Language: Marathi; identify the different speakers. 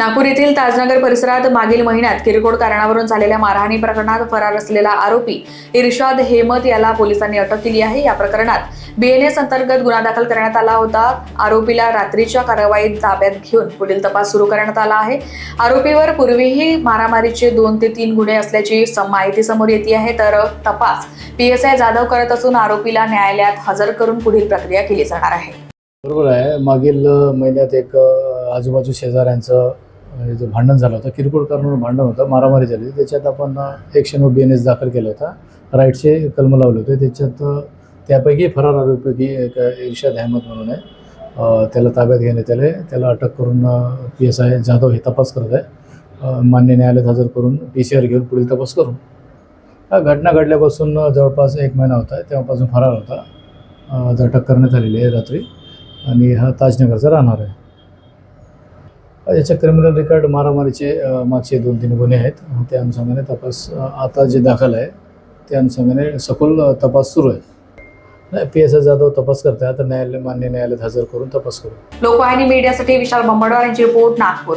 Speaker 1: नागपूर येथील ताजनगर परिसरात मागील महिन्यात किरकोळ कारणावरून झालेल्या मारहाणी प्रकरणात फरार असलेला आरोपी इर्शाद हेमत याला पोलिसांनी अटक केली आहे। या प्रकरणात बीएनएस अंतर्गत गुन्हा दाखल करण्यात आला होता। आरोपीला रात्रीच्या कारवाईत ताब्यात घेऊन पुढील तपास सुरू करण्यात आला आहे। आरोपीवर पूर्वीही मारामारीचे 2 ते 3 गुन्हे असल्याची माहिती समोर येते आहे। तर तपास PSI जाधव करत असून आरोपीला न्यायालयात हजर करून पुढील प्रक्रिया केली जाणार आहे।
Speaker 2: बरोबर आहे। मागील महिन्यात एक आजूबाजू शेजाऱ्यांचं जे भांडण झालं होतं, किरकोळ कारणावरून भांडण होतं, मारामारी झाली। त्याच्यात आपण 109 BNS दाखल केला होता, राईटचे कलम लावले होते। त्याच्यात त्यापैकी फरार आरोपीपैकी एक इर्शाद अहमद म्हणून आहे, त्याला ताब्यात घेण्यात आले। त्याला अटक करून PSI जाधव हे तपास करत आहे। मान्य न्यायालयात हजर करून PCR घेऊन पुढील तपास करू। हा घटना घडल्यापासून जवळपास 1 महिना होता, तेव्हापासून फरार होता। आज अटक करण्यात आलेली आहे रात्री, आणि हा ताजनगरचा राहणार आहे। याच्या क्रिमिनल रेकॉर्ड मारामारीचे मागचे 2-3 गुन्हे आहेत। त्या अनुषंगाने तपास आता जे दाखल आहे त्या अनुषंगाने सखोल तपास सुरू आहे। PSI जाधव तपास करत आहे, आता मान्य न्यायालयात हजर करून तपास करू।
Speaker 1: लोकवाहिनी मीडियासाठी विशाल भंबडवार यांची रिपोर्ट, नागपूर।